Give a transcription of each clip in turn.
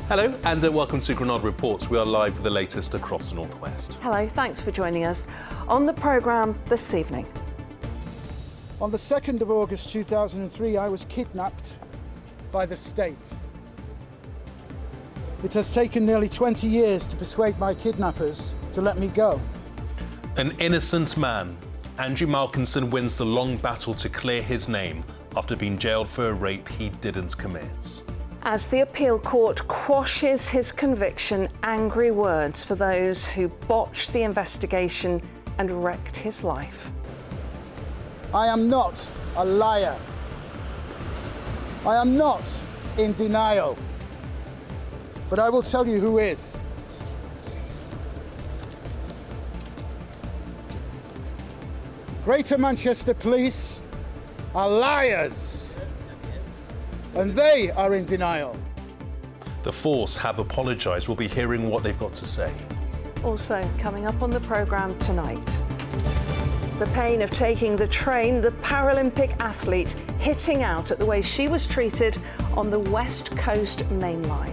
Hello and welcome to Granada Reports. We are live with the latest across the Northwest. Hello, thanks for joining us. On the programme this evening. On the 2nd of August 2003, I was kidnapped by the state. It has taken nearly 20 years to persuade my kidnappers to let me go. An innocent man, Andrew Malkinson, wins the long battle to clear his name after being jailed for a rape he didn't commit. As the appeal court quashes his conviction, angry words for those who botched the investigation and wrecked his life. I am not a liar. I am not in denial. But I will tell you who is. Greater Manchester Police are liars. And they are in denial. The force have apologised. We'll be hearing what they've got to say. Also coming up on the programme tonight. The pain of taking the train, the Paralympic athlete hitting out at the way she was treated on the West Coast Main Line.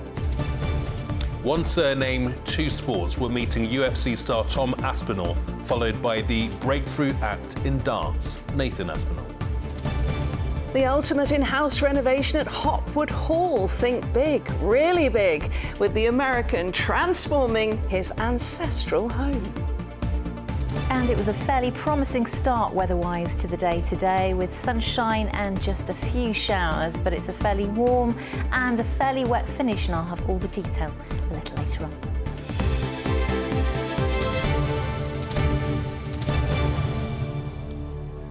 One surname, two sports. We're meeting UFC star Tom Aspinall, followed by the breakthrough act in dance, Nathan Aspinall. The ultimate in-house renovation at Hopwood Hall. Think big, really big, with the American transforming his ancestral home. And it was a fairly promising start weather-wise to the day today, with sunshine and just a few showers, but it's a fairly warm and a fairly wet finish, and I'll have all the detail a little later on.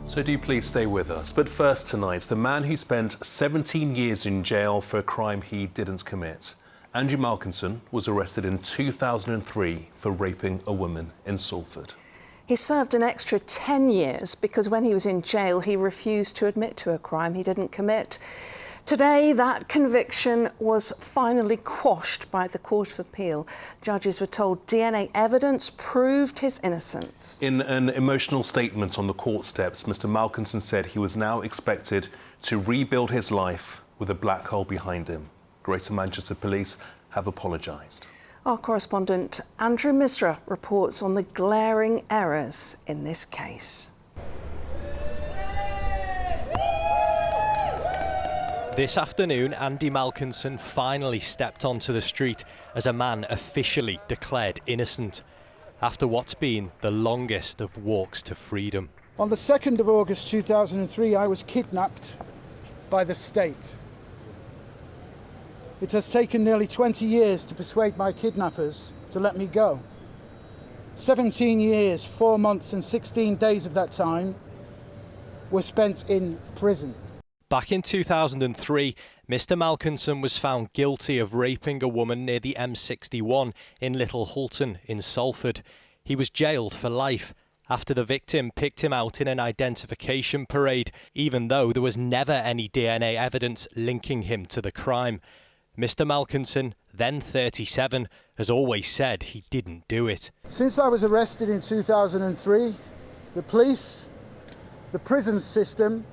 So do please stay with us. But first tonight, the man who spent 17 years in jail for a crime he didn't commit. Andrew Malkinson was arrested in 2003 for raping a woman in Salford. He served an extra 10 years because when he was in jail, he refused to admit to a crime he didn't commit. Today, that conviction was finally quashed by the Court of Appeal. Judges were told DNA evidence proved his innocence. In an emotional statement on the court steps, Mr. Malkinson said he was now expected to rebuild his life with a black hole behind him. Greater Manchester Police have apologised. Our correspondent Andrew Misra reports on the glaring errors in this case. This afternoon, Andy Malkinson finally stepped onto the street as a man officially declared innocent, after what's been the longest of walks to freedom. On the 2nd of August 2003, I was kidnapped by the state. It has taken nearly 20 years to persuade my kidnappers to let me go. 17 years, 4 months and 16 days of that time were spent in prison. Back in 2003, Mr. Malkinson was found guilty of raping a woman near the M61 in Little Hulton in Salford. He was jailed for life after the victim picked him out in an identification parade, even though there was never any DNA evidence linking him to the crime. Mr. Malkinson, then 37, has always said he didn't do it. Since I was arrested in 2003, the police, the prison system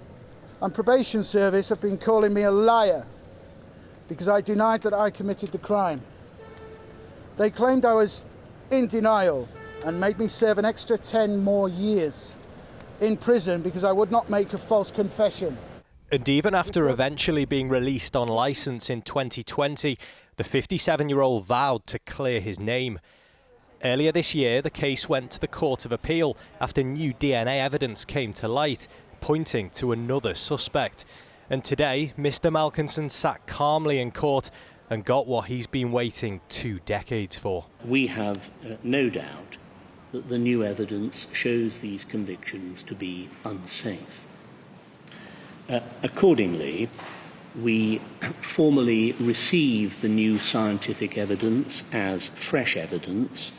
and probation service have been calling me a liar because I denied that I committed the crime. They claimed I was in denial and made me serve an extra 10 more years in prison because I would not make a false confession. And even after eventually being released on licence in 2020, the 57-year-old vowed to clear his name. Earlier this year, the case went to the Court of Appeal after new DNA evidence came to light, pointing to another suspect. And today, Mr. Malkinson sat calmly in court and got what he's been waiting 2 decades for. We have no doubt that the new evidence shows these convictions to be unsafe. Accordingly, we formally receive the new scientific evidence as fresh evidence.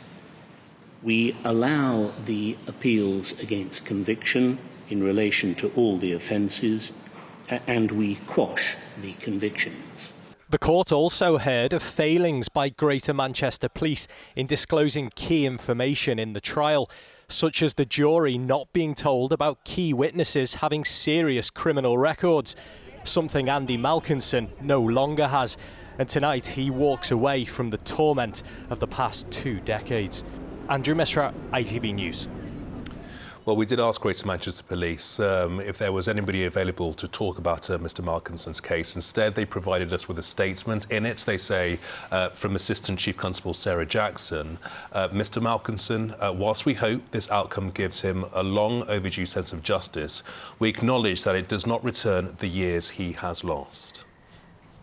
We allow the appeals against conviction in relation to all the offences, and we quash the convictions. The court also heard of failings by Greater Manchester Police in disclosing key information in the trial, such as the jury not being told about key witnesses having serious criminal records, something Andy Malkinson no longer has. And tonight he walks away from the torment of the past 2 decades. Andrew Misra, ITV News. Well, we did ask Greater Manchester Police if there was anybody available to talk about Mr Malkinson's case. Instead, they provided us with a statement. In it, they say, from Assistant Chief Constable Sarah Jackson, Mr Malkinson, whilst we hope this outcome gives him a long overdue sense of justice, we acknowledge that it does not return the years he has lost.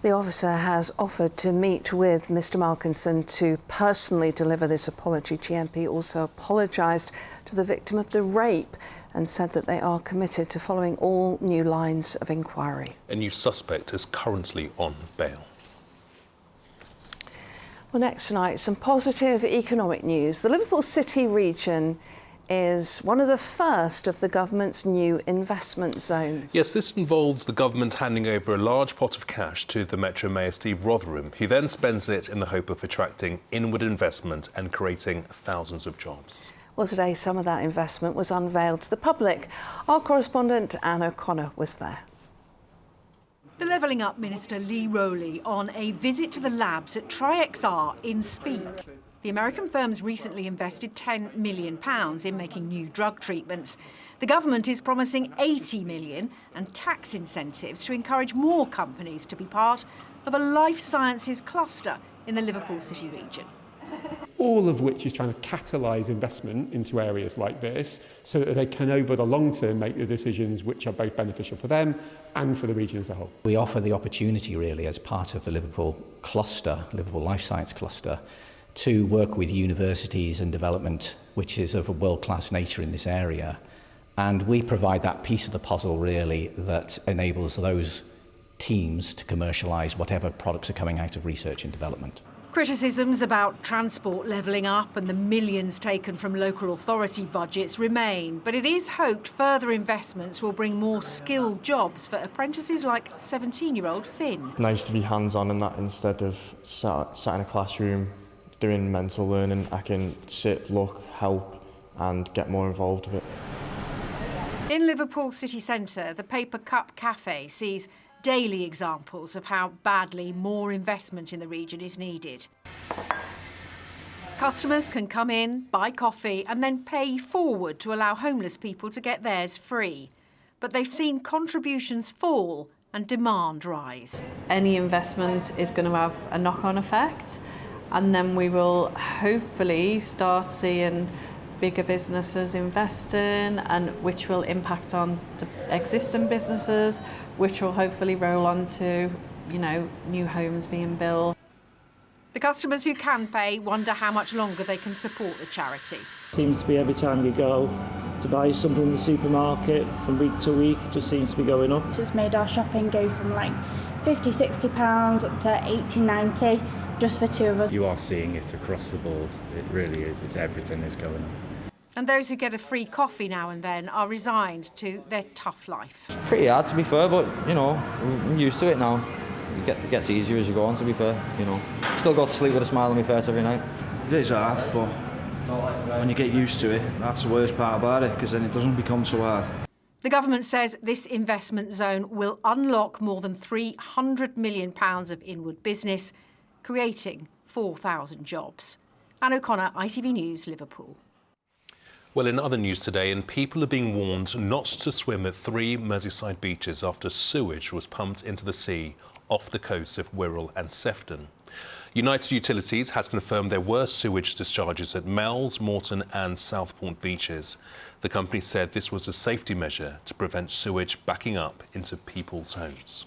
The officer has offered to meet with Mr Malkinson to personally deliver this apology. GMP also apologised to the victim of the rape and said that they are committed to following all new lines of inquiry. A new suspect is currently on bail. Well, next tonight, some positive economic news. The Liverpool City region is one of the first of the government's new investment zones. Yes, this involves the government handing over a large pot of cash to the Metro Mayor Steve Rotherham, who then spends it in the hope of attracting inward investment and creating thousands of jobs. Well, today some of that investment was unveiled to the public. Our correspondent Anne O'Connor was there. The Levelling Up Minister Lee Rowley on a visit to the labs at TriXR in Speak. The American firm's recently invested £10 million in making new drug treatments. The government is promising £80 million and tax incentives to encourage more companies to be part of a life sciences cluster in the Liverpool City region. All of which is trying to catalyse investment into areas like this so that they can, over the long term, make the decisions which are both beneficial for them and for the region as a whole. We offer the opportunity, really, as part of the Liverpool cluster, Liverpool Life Science cluster, to work with universities and development which is of a world-class nature in this area. And we provide that piece of the puzzle, really, that enables those teams to commercialise whatever products are coming out of research and development. Criticisms about transport levelling up and the millions taken from local authority budgets remain, but it is hoped further investments will bring more skilled jobs for apprentices like 17-year-old Finn. Nice to be hands-on in that instead of sat in a classroom doing mental learning. I can sit, look, help and get more involved with it. In Liverpool city centre, the Paper Cup Cafe sees daily examples of how badly more investment in the region is needed. Customers can come in, buy coffee and then pay forward to allow homeless people to get theirs free. But they've seen contributions fall and demand rise. Any investment is going to have a knock-on effect, and then we will hopefully start seeing bigger businesses investing, and which will impact on the existing businesses, which will hopefully roll on to, new homes being built. The customers who can pay wonder how much longer they can support the charity. Seems to be every time you go to buy something in the supermarket from week to week, it just seems to be going up. It's made our shopping go from like £50–60 up to £80–90 just for two of us. You are seeing it across the board. It really is. It's everything is going on. And those who get a free coffee now and then are resigned to their tough life. Pretty hard, to be fair, but, I'm used to it now. It gets easier as you go on, to be fair, Still got to sleep with a smile on my face every night. It is hard, but when you get used to it, that's the worst part about it, because then it doesn't become so hard. The government says this investment zone will unlock more than £300 million of inward business, creating 4,000 jobs. Anne O'Connor, ITV News, Liverpool. Well, in other news today, people are being warned not to swim at 3 Merseyside beaches after sewage was pumped into the sea off the coasts of Wirral and Sefton. United Utilities has confirmed there were sewage discharges at Mells, Moreton and Southport beaches. The company said this was a safety measure to prevent sewage backing up into people's homes.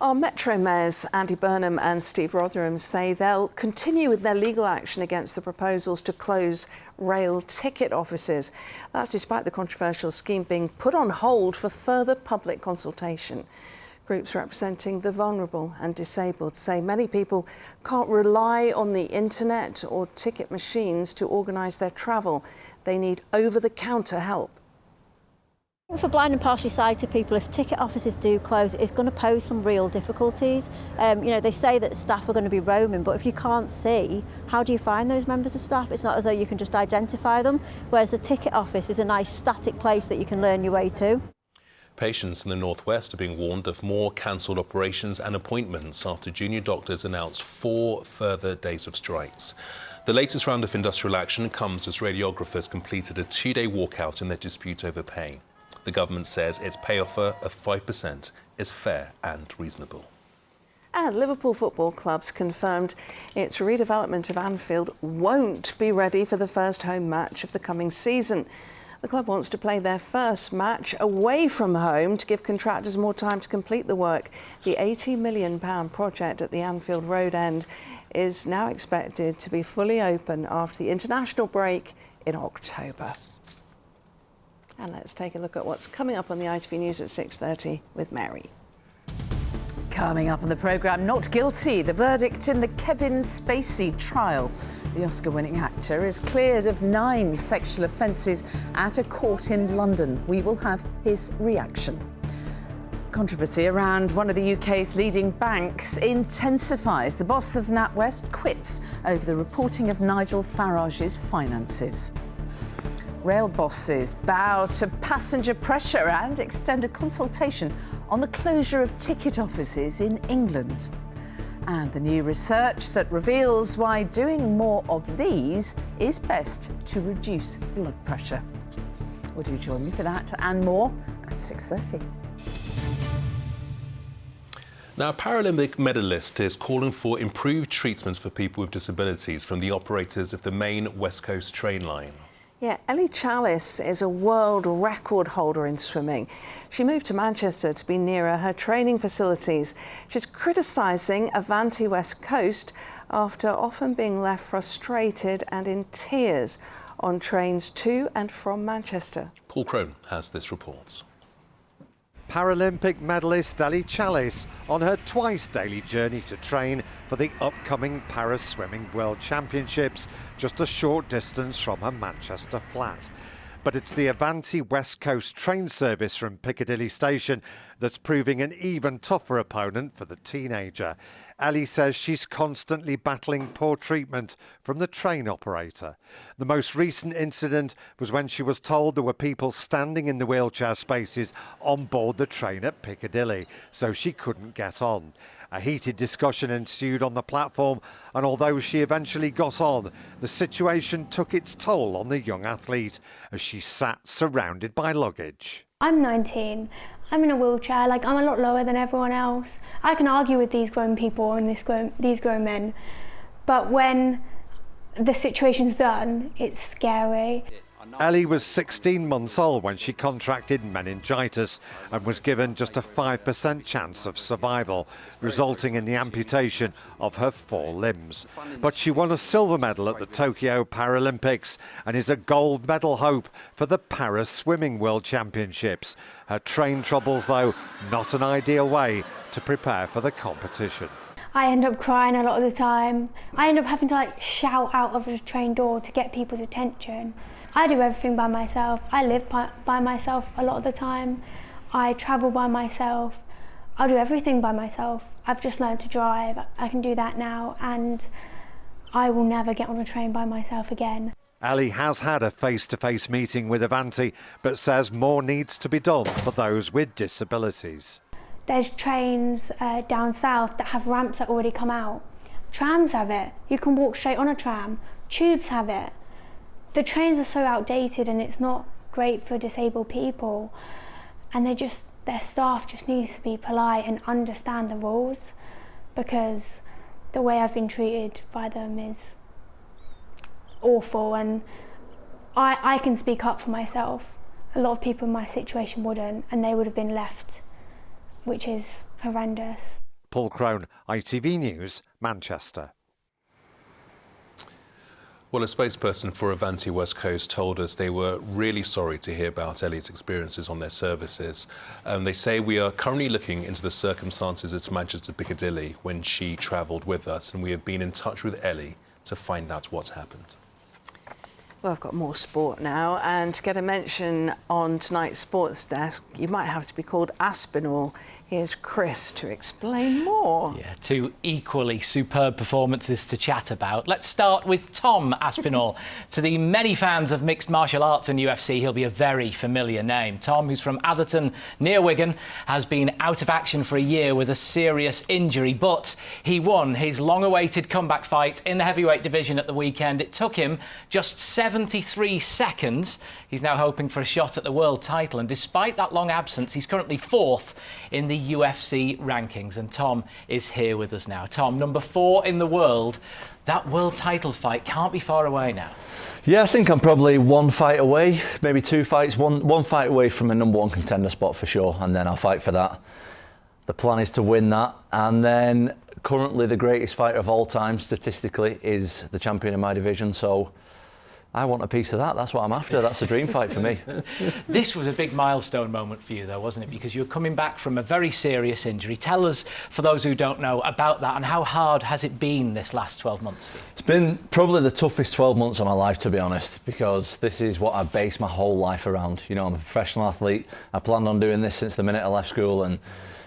Our Metro Mayors Andy Burnham and Steve Rotherham say they'll continue with their legal action against the proposals to close rail ticket offices. That's despite the controversial scheme being put on hold for further public consultation. Groups representing the vulnerable and disabled say many people can't rely on the internet or ticket machines to organise their travel. They need over-the-counter help. For blind and partially sighted people, if ticket offices do close, it's going to pose some real difficulties. They say that staff are going to be roaming, but if you can't see, how do you find those members of staff? It's not as though you can just identify them, whereas the ticket office is a nice static place that you can learn your way to. Patients in the northwest are being warned of more cancelled operations and appointments after junior doctors announced 4 further days of strikes. The latest round of industrial action comes as radiographers completed a 2-day walkout in their dispute over pay. The government says its pay offer of 5% is fair and reasonable. And Liverpool Football Club's confirmed its redevelopment of Anfield won't be ready for the first home match of the coming season. The club wants to play their first match away from home to give contractors more time to complete the work. The £80 million project at the Anfield Road end is now expected to be fully open after the international break in October. And let's take a look at what's coming up on the ITV News at 6:30 with Mary. Coming up on the programme, not guilty, the verdict in the Kevin Spacey trial. The Oscar-winning actor is cleared of 9 sexual offences at a court in London. We will have his reaction. Controversy around one of the UK's leading banks intensifies. The boss of NatWest quits over the reporting of Nigel Farage's finances. Rail bosses bow to passenger pressure and extend a consultation on the closure of ticket offices in England. And the new research that reveals why doing more of these is best to reduce blood pressure. Would you join me for that and more at 6:30? Now, a Paralympic medalist is calling for improved treatment for people with disabilities from the operators of the main West Coast train line. Yeah, Ellie Chalice is a world record holder in swimming. She moved to Manchester to be nearer her training facilities. She's criticising Avanti West Coast after often being left frustrated and in tears on trains to and from Manchester. Paul Crone has this report. Paralympic medalist Ellie Chalice on her twice-daily journey to train for the upcoming Paris Swimming World Championships, just a short distance from her Manchester flat. But it's the Avanti West Coast train service from Piccadilly Station that's proving an even tougher opponent for the teenager. Ellie says she's constantly battling poor treatment from the train operator. The most recent incident was when she was told there were people standing in the wheelchair spaces on board the train at Piccadilly, so she couldn't get on. A heated discussion ensued on the platform, and although she eventually got on, the situation took its toll on the young athlete as she sat surrounded by luggage. I'm 19. I'm in a wheelchair, I'm a lot lower than everyone else. I can argue with these grown people and these grown men, but when the situation's done, it's scary. Ellie was 16 months old when she contracted meningitis and was given just a 5% chance of survival, resulting in the amputation of her 4 limbs. But she won a silver medal at the Tokyo Paralympics and is a gold medal hope for the Paris Swimming World Championships. Her train troubles, though, not an ideal way to prepare for the competition. I end up crying a lot of the time. I end up having to shout out of the train door to get people's attention. I do everything by myself. I live by myself a lot of the time. I travel by myself. I do everything by myself. I've just learned to drive. I can do that now, and I will never get on a train by myself again. Ellie has had a face-to-face meeting with Avanti, but says more needs to be done for those with disabilities. There's trains down south that have ramps that already come out. Trams have it. You can walk straight on a tram. Tubes have it. The trains are so outdated and it's not great for disabled people, and their staff just needs to be polite and understand the rules, because the way I've been treated by them is awful, and I can speak up for myself. A lot of people in my situation wouldn't, and they would have been left, which is horrendous. Paul Crone, ITV News, Manchester. Well, a spokesperson for Avanti West Coast told us they were really sorry to hear about Ellie's experiences on their services. They say, we are currently looking into the circumstances at Manchester Piccadilly when she travelled with us, and we have been in touch with Ellie to find out what's happened. Well, I've got more sport now, and to get a mention on tonight's sports desk, you might have to be called Aspinall. Here's Chris to explain more. Yeah, two equally superb performances to chat about. Let's start with Tom Aspinall. To the many fans of mixed martial arts and UFC, he'll be a very familiar name. Tom, who's from Atherton near Wigan, has been out of action for a year with a serious injury, but he won his long-awaited comeback fight in the heavyweight division at the weekend. It took him just 73 seconds. He's now hoping for a shot at the world title, and despite that long absence, he's currently 4th in the UFC rankings, and Tom is here with us now. Tom, number 4 in the world. That world title fight can't be far away now. Yeah, I think I'm probably one fight away, maybe 2 fights, one fight away from a number 1 contender spot for sure, and then I'll fight for that. The plan is to win that, and then currently the greatest fighter of all time statistically is the champion of my division, so I want a piece of that. That's what I'm after. That's a dream fight for me. This was a big milestone moment for you, though, wasn't it? Because you're coming back from a very serious injury. Tell us, for those who don't know, about that, and how hard has it been this last 12 months for you? It's been probably the toughest 12 months of my life, to be honest, because this is what I've based my whole life around. You know, I'm a professional athlete. I planned on doing this since the minute I left school, and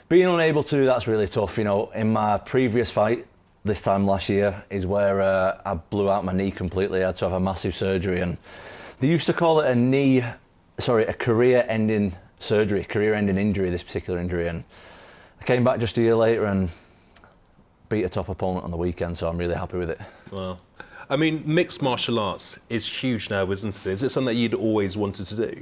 being unable to do that's really tough. You know, in my previous fight, this time last year, is where I blew out my knee completely. I had to have a massive surgery, and they used to call it a career-ending surgery, career-ending injury, this particular injury. And I came back just a year later and beat a top opponent on the weekend, so I'm really happy with it. Wow. I mean, mixed martial arts is huge now, isn't it? Is it something that you'd always wanted to do?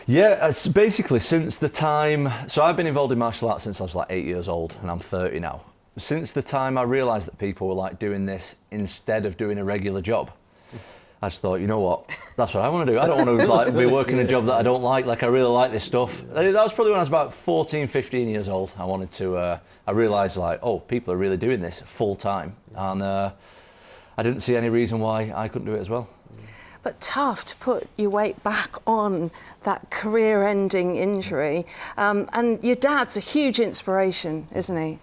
Yeah, it's basically since the time... So I've been involved in martial arts since I was like 8 years old, and I'm 30 now. Since the time I realised that people were like doing this instead of doing a regular job, I just thought, you know what, that's what I want to do. I don't want to like be working a job that I don't like I really like this stuff. That was probably when I was about 14, 15 years old. I wanted to, I realised like, oh, people are really doing this full time. And I didn't see any reason why I couldn't do it as well. But tough to put your weight back on that career-ending injury. And your dad's a huge inspiration, isn't he?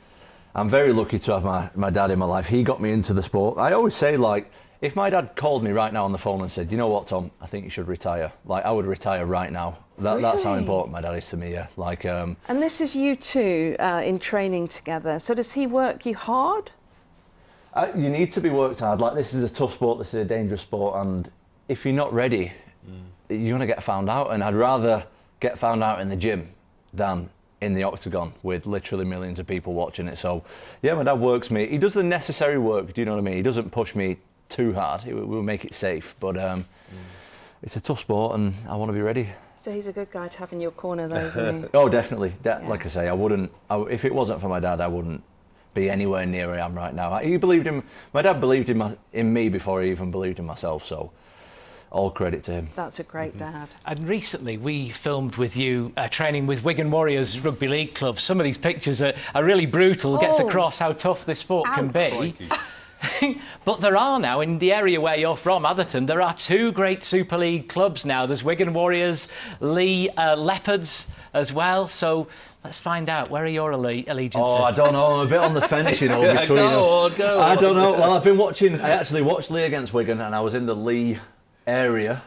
I'm very lucky to have my dad in my life. He got me into the sport. I always say, like, if my dad called me right now on the phone and said, you know what, Tom, I think you should retire. Like, I would retire right now. That's how important my dad is to me, yeah. Like, and this is you two in training together. So does he work you hard? You need to be worked hard. Like, this is a tough sport, this is a dangerous sport, and if you're not ready, you're going to get found out. And I'd rather get found out in the gym than in the octagon with literally millions of people watching it. So yeah, my dad works me. He does the necessary work, do you know what I mean? He doesn't push me too hard. We'll make it safe, but it's a tough sport and I want to be ready. So he's a good guy to have in your corner though, isn't he? Oh, definitely. Like I say, if it wasn't for my dad, I wouldn't be anywhere near where I am right now. My dad believed in me before he even believed in myself, so all credit to him. That's a great dad. And recently we filmed with you training with Wigan Warriors Rugby League Club. Some of these pictures are really brutal. It gets across how tough this sport can be. But there are now, in the area where you're from, Atherton, there are 2 great Super League clubs now. There's Wigan Warriors, Lee Leopards as well. So let's find out, where are your allegiances? Oh, I don't know. I'm a bit on the fence, you know, between them. Go on. I don't know. Well, I actually watched Lee against Wigan, and I was in the Lee area,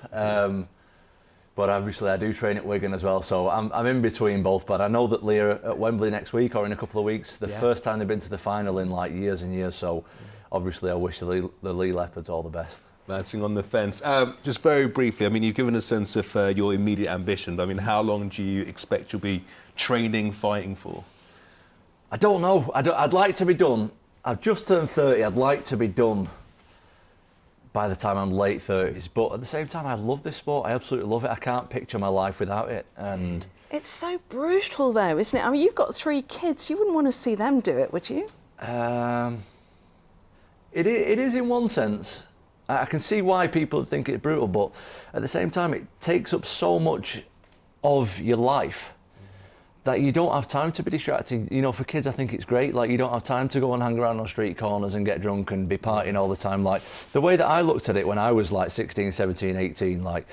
but obviously I do train at Wigan as well, so I'm in between both. But I know that Lee are at Wembley next week or in a couple of weeks. The first time they've been to the final in like years and years, so obviously I wish the Lee Leopards all the best. Bouncing on the fence. Just very briefly, I mean, you've given a sense of your immediate ambition, but I mean, how long do you expect you'll be training, fighting for? I don't know. I'd like to be done. I've just turned 30. I'd like to be done by the time I'm late 30s, but at the same time I love this sport. I absolutely love it. I can't picture my life without it. And it's so brutal though, isn't it? I mean, you've got 3 kids, you wouldn't want to see them do it, would you? It is in one sense. I can see why people think it's brutal, but at the same time it takes up so much of your life that you don't have time to be distracted. You know, for kids I think it's great. Like, you don't have time to go and hang around on street corners and get drunk and be partying all the time. Like, the way that I looked at it when I was like 16, 17, 18, like,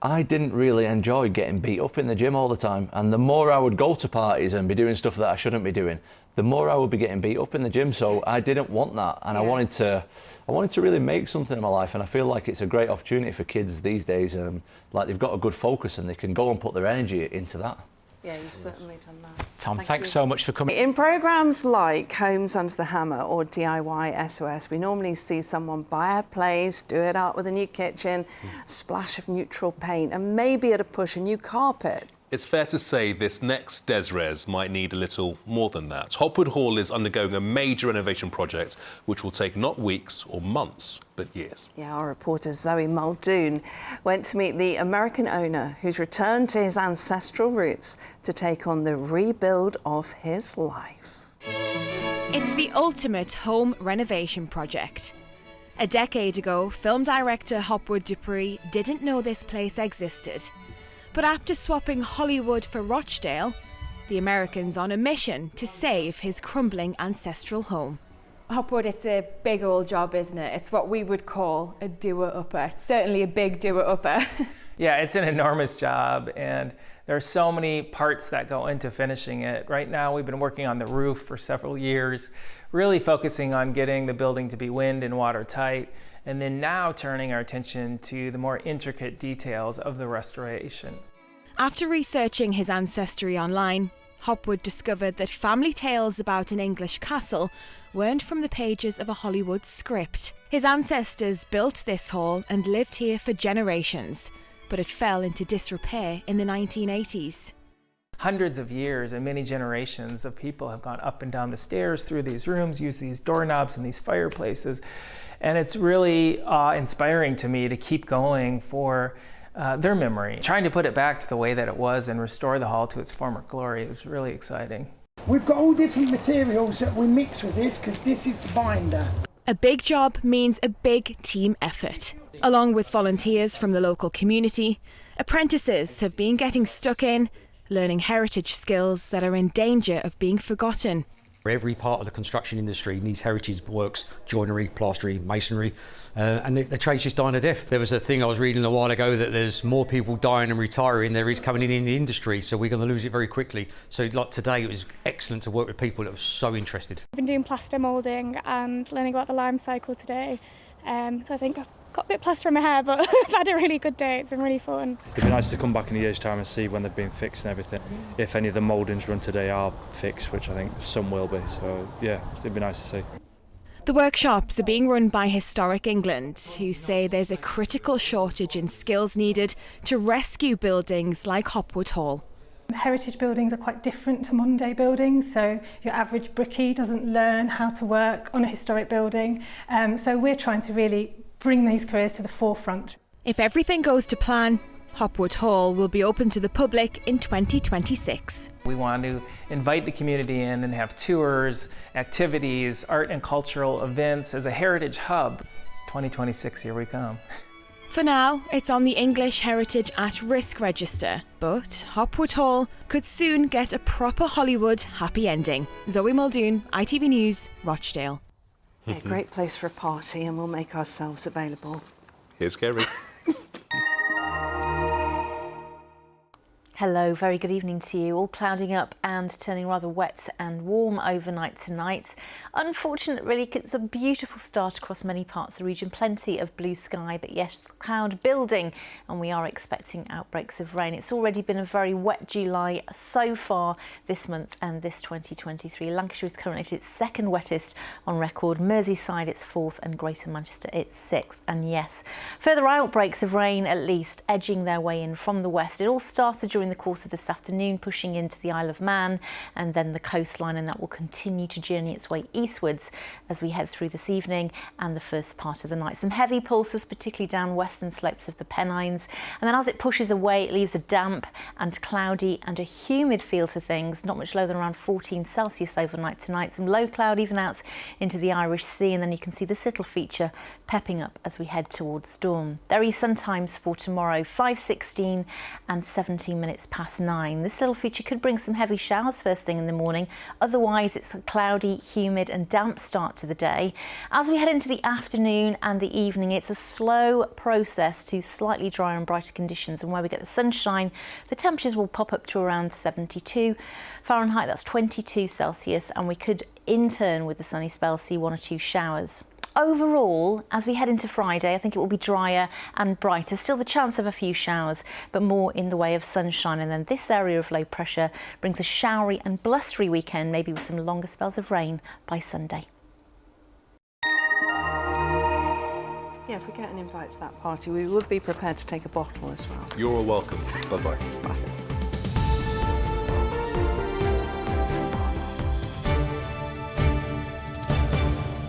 I didn't really enjoy getting beat up in the gym all the time. And the more I would go to parties and be doing stuff that I shouldn't be doing, the more I would be getting beat up in the gym. So I didn't want that. And I wanted to really make something in my life. And I feel like it's a great opportunity for kids these days. Like they've got a good focus and they can go and put their energy into that. Yeah, you've certainly done that. Tom, thanks so much for coming. In programmes like Homes Under the Hammer or DIY SOS, we normally see someone buy a place, do it up with a new kitchen, splash of neutral paint, and maybe at a push a new carpet. It's fair to say this next Desres might need a little more than that. Hopwood Hall is undergoing a major renovation project which will take not weeks or months, but years. Yeah, our reporter Zoe Muldoon went to meet the American owner who's returned to his ancestral roots to take on the rebuild of his life. It's the ultimate home renovation project. A decade ago, film director Hopwood Dupree didn't know this place existed. But after swapping Hollywood for Rochdale, the American's on a mission to save his crumbling ancestral home. Hopwood, it's a big old job, isn't it? It's what we would call a doer-upper. It's certainly a big doer-upper. Yeah, it's an enormous job, and there are so many parts that go into finishing it. Right now, we've been working on the roof for several years, really focusing on getting the building to be wind and watertight, and then now turning our attention to the more intricate details of the restoration. After researching his ancestry online, Hopwood discovered that family tales about an English castle weren't from the pages of a Hollywood script. His ancestors built this hall and lived here for generations, but it fell into disrepair in the 1980s. Hundreds of years and many generations of people have gone up and down the stairs through these rooms, used these doorknobs and these fireplaces. And it's really inspiring to me to keep going for their memory. Trying to put it back to the way that it was and restore the hall to its former glory is really exciting. We've got all different materials that we mix with this because this is the binder. A big job means a big team effort. Along with volunteers from the local community, apprentices have been getting stuck in, learning heritage skills that are in danger of being forgotten. Every part of the construction industry needs heritage works, joinery, plastering, masonry, and the trade's just dying a death. There was a thing I was reading a while ago that there's more people dying and retiring than there is coming in the industry, so we're going to lose it very quickly. So like today, it was excellent to work with people that were so interested. I've been doing plaster moulding and learning about the lime cycle today, so I think I've got a bit of plaster in my hair, but I've had a really good day. It's been really fun. It'd be nice to come back in a year's time and see when they've been fixed and everything. If any of the mouldings run today are fixed, which I think some will be. So yeah, it'd be nice to see. The workshops are being run by Historic England, who say there's a critical shortage in skills needed to rescue buildings like Hopwood Hall. Heritage buildings are quite different to modern day buildings, so your average brickie doesn't learn how to work on a historic building. So we're trying to really bring these careers to the forefront. If everything goes to plan, Hopwood Hall will be open to the public in 2026. We want to invite the community in and have tours, activities, art and cultural events as a heritage hub. 2026, here we come. For now, it's on the English Heritage at Risk register, but Hopwood Hall could soon get a proper Hollywood happy ending. Zoe Muldoon, ITV News, Rochdale. Yeah, great place for a party, and we'll make ourselves available. Here's Kerry. Hello, very good evening to you. All clouding up and turning rather wet and warm overnight tonight. Unfortunate really, it's a beautiful start across many parts of the region. Plenty of blue sky, but yes, cloud building, and we are expecting outbreaks of rain. It's already been a very wet July so far this month and this 2023. Lancashire is currently at its second wettest on record. Merseyside its fourth, and Greater Manchester its sixth. And yes, further outbreaks of rain at least edging their way in from the west. It all started during the course of this afternoon, pushing into the Isle of Man and then the coastline, and that will continue to journey its way eastwards as we head through this evening and the first part of the night. Some heavy pulses, particularly down western slopes of the Pennines, and then as it pushes away, it leaves a damp and cloudy and a humid feel to things. Not much lower than around 14 Celsius overnight tonight. Some low cloud even out into the Irish Sea, and then you can see the Sittle feature pepping up as we head towards dawn. There is sun times for tomorrow, 5:16 and 17 minutes minutes past 9. This little feature could bring some heavy showers first thing in the morning. Otherwise, it's a cloudy, humid and damp start to the day. As we head into the afternoon and the evening, it's a slow process to slightly drier and brighter conditions. And where we get the sunshine, the temperatures will pop up to around 72 Fahrenheit, that's 22 Celsius, and we could in turn with the sunny spell see 1 or 2 showers. Overall, as we head into Friday, I think it will be drier and brighter. Still the chance of a few showers, but more in the way of sunshine. And then this area of low pressure brings a showery and blustery weekend, maybe with some longer spells of rain by Sunday. Yeah, if we get an invite to that party, we would be prepared to take a bottle as well. You're all welcome. Bye-bye. Bye.